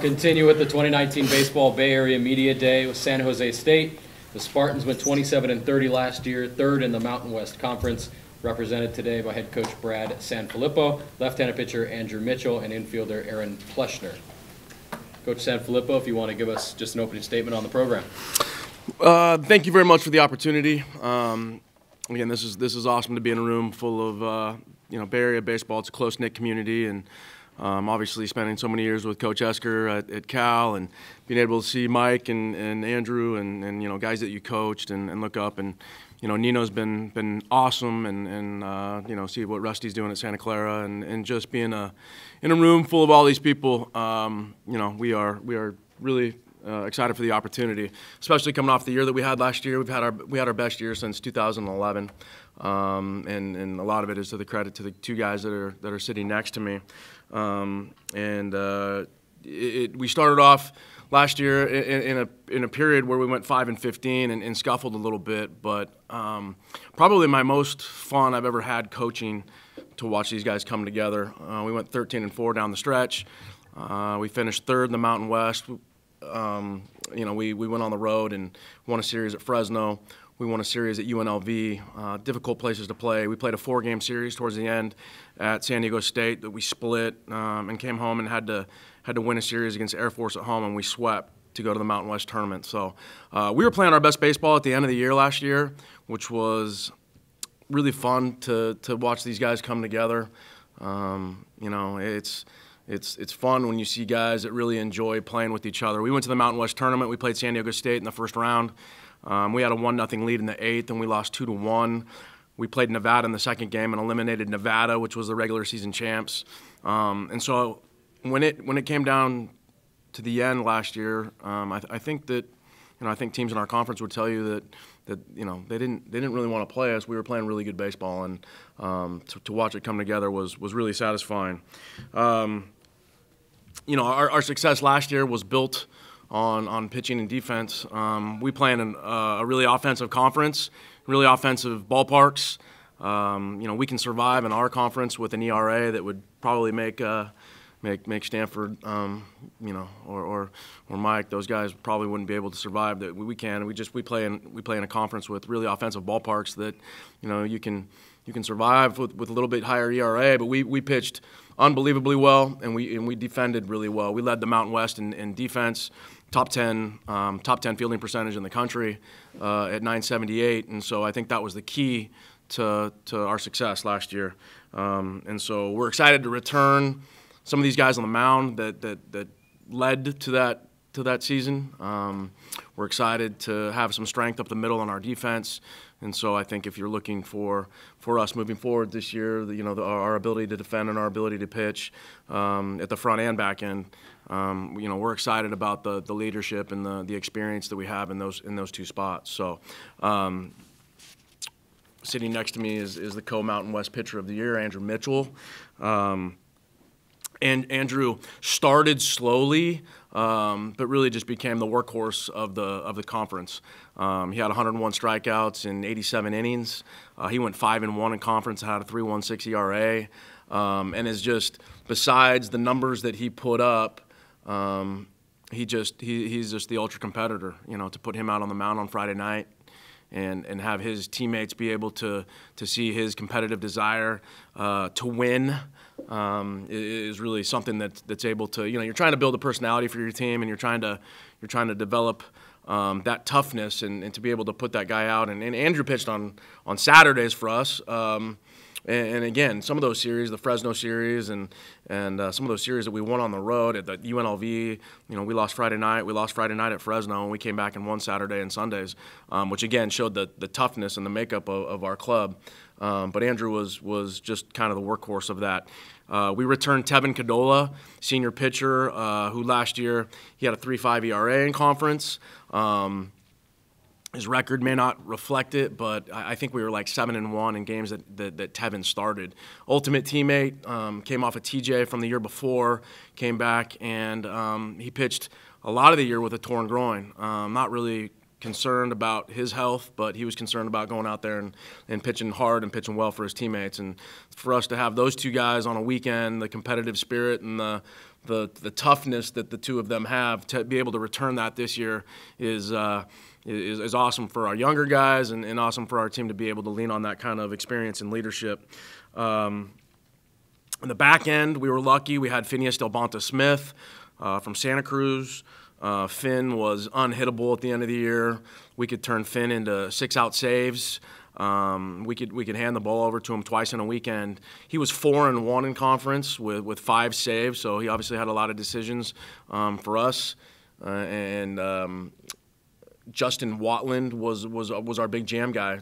Continue with the 2019 Baseball Bay Area Media Day with San Jose State. The Spartans went 27-30 last year, third in the Mountain West Conference, represented today by head coach Brad Sanfilippo, left-handed pitcher Andrew Mitchell, and infielder Aaron Pleschner. Coach Sanfilippo, if you want to give us just an opening statement on the program. Thank you very much for the opportunity. Again, this is awesome to be in a room full of Bay Area baseball. It's a close-knit community, and obviously spending so many years with Coach Esker at Cal and being able to see Mike and Andrew and guys that you coached and look up, and Nino's been awesome, and see what Rusty's doing at Santa Clara, and just being in a room full of all these people. We are really excited for the opportunity, especially coming off the year that we had last year. We had our best year since 2011, and a lot of it is to the credit to the two guys that are sitting next to me. We started off last year in a period where we went 5-15 and scuffled a little bit, but probably my most fun I've ever had coaching to watch these guys come together. We went 13-4 down the stretch. We finished third in the Mountain West. We went on the road and won a series at Fresno. We won a series at UNLV, difficult places to play. We played a 4-game series towards the end at San Diego State that we split, and came home and had to win a series against Air Force at home, and we swept to go to the Mountain West tournament. So we were playing our best baseball at the end of the year last year, which was really fun to watch these guys come together. It's fun when you see guys that really enjoy playing with each other. We went to the Mountain West tournament. We played San Diego State in the first round. We had a 1-0 lead in the 8th, and we lost 2-1. We played Nevada in the second game and eliminated Nevada, which was the regular season champs. And so when it came down to the end last year, I think teams in our conference would tell you that they didn't really want to play us. We were playing really good baseball, and to watch it come together was really satisfying. Our success last year was built on pitching and defense. We play in a really offensive conference, really offensive ballparks. We can survive in our conference with an ERA that would probably make Stanford, or Mike. Those guys probably wouldn't be able to survive. That we can. We play in a conference with really offensive ballparks that you can survive with a little bit higher ERA. But we pitched unbelievably well, and we defended really well. We led the Mountain West in defense, top 10 fielding percentage in the country at .978, and so I think that was the key to our success last year. And so we're excited to return some of these guys on the mound that led to that season. We're excited to have some strength up the middle on our defense, and so I think if you're looking for us moving forward this year, our ability to defend and our ability to pitch at the front and back end, we're excited about the leadership and the experience that we have in those two spots. So. Sitting next to me is the co-Mountain West Pitcher of the Year, Andrew Mitchell. And Andrew started slowly, but really just became the workhorse of the conference. He had 101 strikeouts in 87 innings. He went 5-1 in conference, had a 3.16 ERA, and is just, besides the numbers that he put up, he's just the ultra competitor. To put him out on the mound on Friday night and have his teammates be able to see his competitive desire to win is really something that's able to, you're trying to build a personality for your team, and you're trying to develop that toughness and to be able to put that guy out. And Andrew pitched on Saturdays for us. And again, some of those series, the Fresno series and some of those series that we won on the road at the UNLV, we lost Friday night. We lost Friday night at Fresno, and we came back and won Saturday and Sundays, which again showed the toughness and the makeup of our club. But Andrew was just kind of the workhorse of that. We returned Tevin Cadola, senior pitcher, who last year he had a 3.5 ERA in conference. His record may not reflect it, but I think we were like 7-1 in games that Tevin started. Ultimate teammate, came off a TJ from the year before, came back, and he pitched a lot of the year with a torn groin. Not really concerned about his health, but he was concerned about going out there and pitching hard and pitching well for his teammates. And for us to have those two guys on a weekend, the competitive spirit and the toughness that the two of them have, to be able to return that this year is awesome for our younger guys and awesome for our team to be able to lean on that kind of experience and leadership. On the back end, we were lucky. We had Phineas Smith from Santa Cruz. Finn was unhittable at the end of the year. We could turn Finn into 6-out saves. We could hand the ball over to him twice in a weekend. He was 4-1 in conference with 5 saves, so he obviously had a lot of decisions for us. Justin Watland was our big jam guy,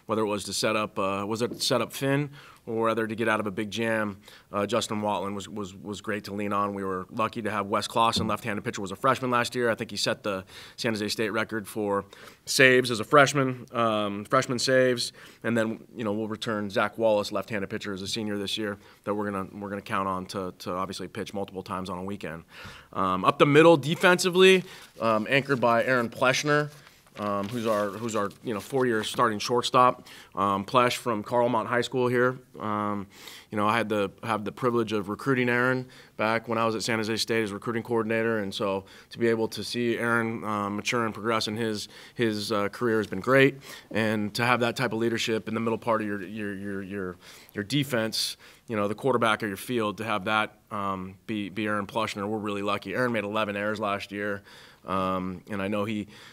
whether it was to set up Finn or whether to get out of a big jam. Justin Watland was great to lean on. We were lucky to have Wes Clausen, left-handed pitcher, was a freshman last year. I think he set the San Jose State record for saves as a freshman, freshman saves, and then we'll return Zach Wallace, left-handed pitcher, as a senior this year that we're gonna count on to obviously pitch multiple times on a weekend. Up the middle defensively, anchored by Aaron Pleshner, who's our 4-year starting shortstop. Plesh from Carlmont High School here. I had the privilege of recruiting Aaron back when I was at San Jose State as recruiting coordinator, and so to be able to see Aaron mature and progress in his career has been great. And to have that type of leadership in the middle part of your defense, the quarterback of your field, to have that be Aaron Pleshner, we're really lucky. Aaron made 11 errors last year. And I know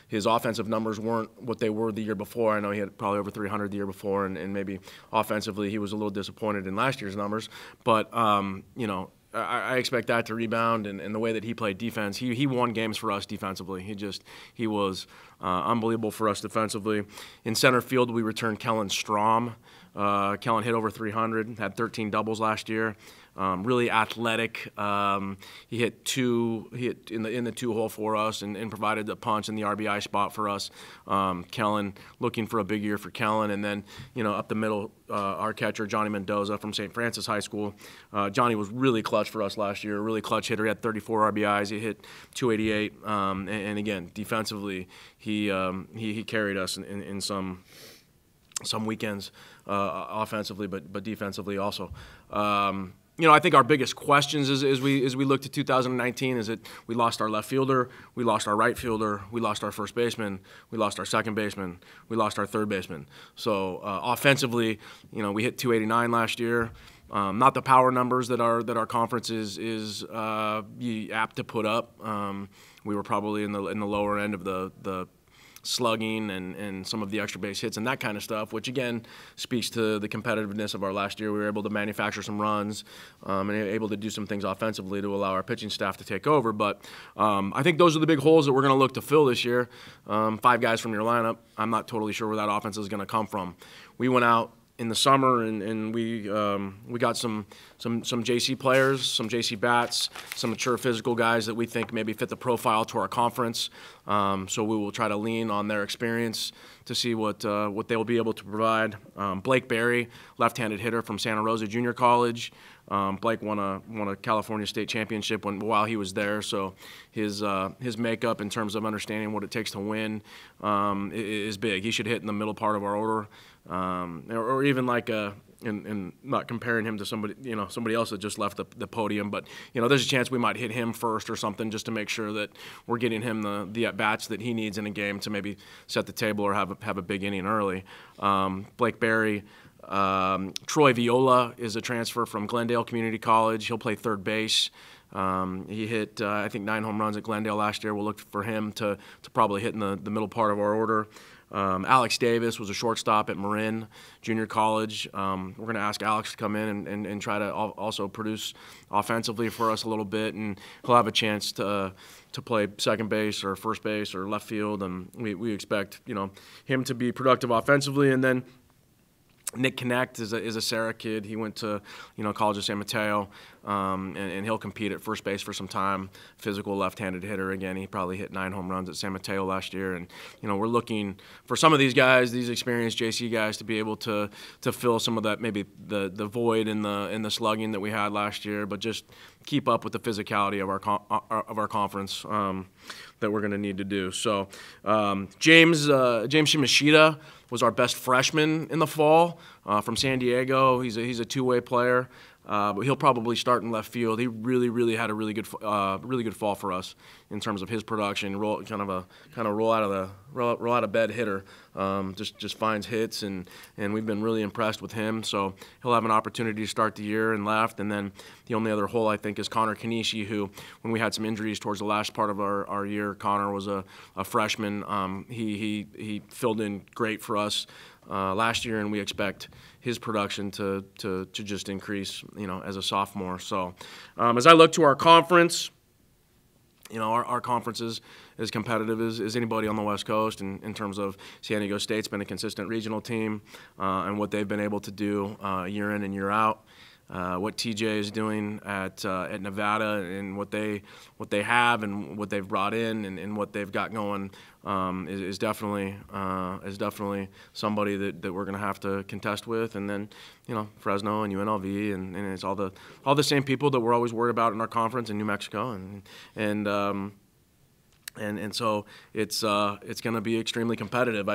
his offensive numbers weren't what they were the year before. I know he had probably over 300 the year before, and maybe offensively he was a little disappointed in last year's numbers. But I expect that to rebound, and the way that he played defense, he won games for us defensively. He was unbelievable for us defensively. In center field, we returned Kellen Strom. Kellen hit over 300, had 13 doubles last year. Really athletic. He hit in the 2-hole for us and provided the punch in the RBI spot for us. Kellen, looking for a big year for Kellen. And then, up the middle, our catcher, Johnny Mendoza from St. Francis High School. Johnny was really clutch for us last year, a really clutch hitter. He had 34 RBIs. He hit 288. And again, defensively, he carried us in some weekends, offensively, but defensively also. I think our biggest questions as we look to 2019 is that we lost our left fielder, we lost our right fielder, we lost our first baseman, we lost our second baseman, we lost our third baseman. So offensively, we hit 289 last year. Not the power numbers that our conference is apt to put up. We were probably in the lower end of the slugging and some of the extra base hits and that kind of stuff, which again speaks to the competitiveness of our last year. We were able to manufacture some runs and able to do some things offensively to allow our pitching staff to take over. But I think those are the big holes that we're going to look to fill this year. 5 guys from your lineup. I'm not totally sure where that offense is going to come from. We went out in the summer and we got some JC players, some JC bats, some mature physical guys that we think maybe fit the profile to our conference. So we will try to lean on their experience to see what they will be able to provide. Blake Berry, left-handed hitter from Santa Rosa Junior College. Blake won a California State Championship while he was there, so his makeup in terms of understanding what it takes to win is big. He should hit in the middle part of our order, or even like and not comparing him to somebody else that just left the podium, but there's a chance we might hit him first or something just to make sure that we're getting him the at bats that he needs in a game to maybe set the table or have a big inning early. Blake Berry. Troy Viola is a transfer from Glendale Community College. He'll play third base. He hit, I think, 9 home runs at Glendale last year. We'll look for him to probably hit in the middle part of our order. Alex Davis was a shortstop at Marin Junior College. We're going to ask Alex to come in and try to also produce offensively for us a little bit, and he'll have a chance to play second base or first base or left field, and we expect him to be productive offensively. And then Nick Connect is a Sarah kid. He went to College of San Mateo, and he'll compete at first base for some time. Physical left-handed hitter. Again, he probably hit 9 home runs at San Mateo last year. And we're looking for some of these guys, these experienced JC guys, to be able to fill some of that, maybe the void in the slugging that we had last year, but just keep up with the physicality of our conference. we're going to need to do. So James Shimashita was our best freshman in the fall from San Diego. He's a two-way player. But he'll probably start in left field. He really had a really good fall for us in terms of his production. Kind of roll out of bed hitter. Just finds hits, and we've been really impressed with him. So he'll have an opportunity to start the year in left. And then the only other hole I think is Connor Kanishi, who when we had some injuries towards the last part of our year, Connor was a freshman. He filled in great for us last year, and we expect his production to just increase, as a sophomore. So as I look to our conference, our conference is as competitive as anybody on the West Coast in terms of San Diego State's been a consistent regional team, and what they've been able to do year in and year out. What TJ is doing at Nevada, and what they have and what they've brought in and what they've got going is definitely somebody that we're going to have to contest with. And then Fresno and UNLV and it's all the same people that we're always worried about in our conference in New Mexico, and so it's going to be extremely competitive.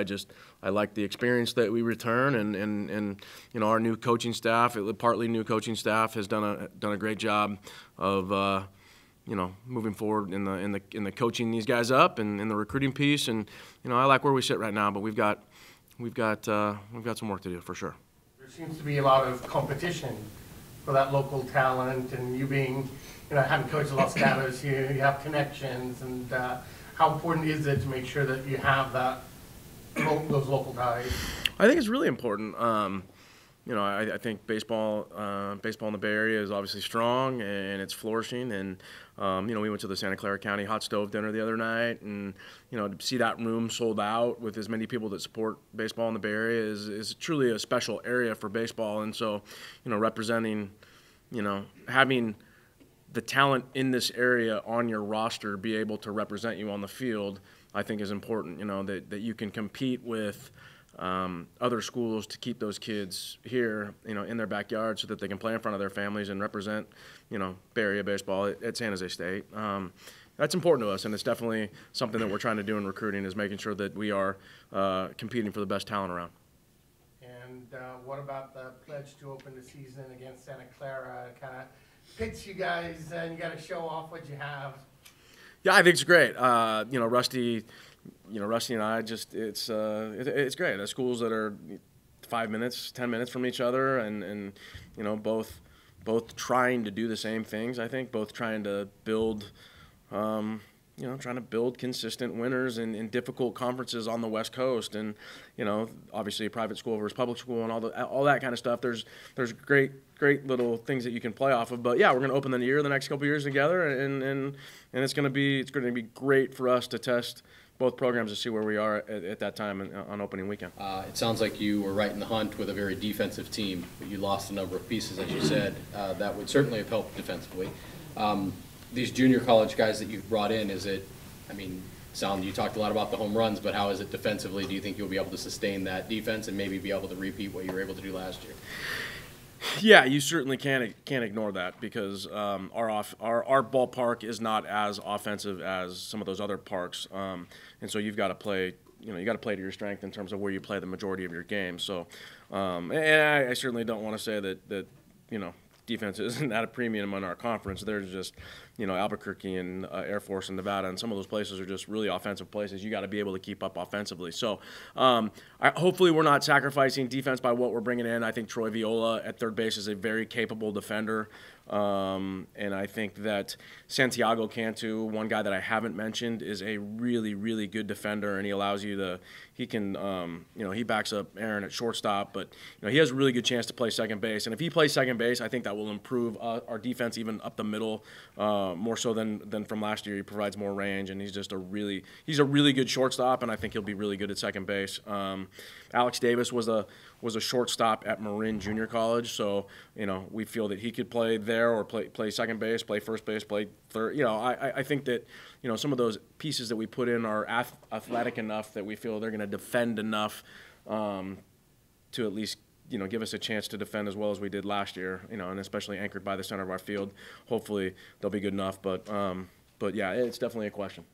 I like the experience that we return, and our new coaching staff, partly new coaching staff, has done a great job of moving forward in the coaching these guys up and in the recruiting piece. And I like where we sit right now, but we've got some work to do for sure. There seems to be a lot of competition for that local talent, and you being, having coached Los Gatos here, you have connections, and how important is it to make sure that you have those local ties? I think it's really important. I think baseball in the Bay Area is obviously strong and it's flourishing. And we went to the Santa Clara County Hot Stove Dinner the other night, and to see that room sold out with as many people that support baseball in the Bay Area is truly a special area for baseball. And so, representing, having the talent in this area on your roster be able to represent you on the field, I think is important. That you can compete with other schools to keep those kids here, in their backyard, so that they can play in front of their families and represent, Bay Area baseball at San Jose State. That's important to us, and it's definitely something that we're trying to do in recruiting, is making sure that we are competing for the best talent around. And what about the pledge to open the season against Santa Clara? Kind of pits you guys, and you got to show off what you have. Yeah, I think it's great. Rusty and I it's great. The schools that are 5 minutes, 10 minutes from each other, and both trying to do the same things. I think both trying to build, consistent winners in difficult conferences on the West Coast, and obviously private school versus public school and all that kind of stuff. There's great little things that you can play off of. But yeah, we're going to open the year the next couple of years together, and it's going to be great for us to test both programs to see where we are at that time on opening weekend. It sounds like you were right in the hunt with a very defensive team, but you lost a number of pieces, as you said. That would certainly have helped defensively. These junior college guys that you've brought in, you talked a lot about the home runs, but how is it defensively? Do you think you'll be able to sustain that defense and maybe be able to repeat what you were able to do last year? Yeah, you certainly can't ignore that, because our ballpark is not as offensive as some of those other parks, and so you've got to play. You got to play to your strength in terms of where you play the majority of your games. So, and I certainly don't want to say that defense isn't at a premium in our conference. There's just, Albuquerque and Air Force and Nevada, and some of those places are just really offensive places. You got to be able to keep up offensively. So hopefully we're not sacrificing defense by what we're bringing in. I think Troy Viola at third base is a very capable defender. And I think that Santiago Cantu, one guy that I haven't mentioned, is a really, really good defender, and he allows you to – he backs up Aaron at shortstop, but he has a really good chance to play second base. And if he plays second base, I think that will improve our defense even up the middle, more so than from last year. He provides more range, and he's a really good shortstop, and I think he'll be really good at second base. Alex Davis was a shortstop at Marin Junior College, so we feel that he could play there or play second base, play first base, play third. I think that some of those pieces that we put in are athletic enough that we feel they're going to defend enough to at least give us a chance to defend as well as we did last year. And especially anchored by the center of our field. Hopefully they'll be good enough, but yeah, it's definitely a question.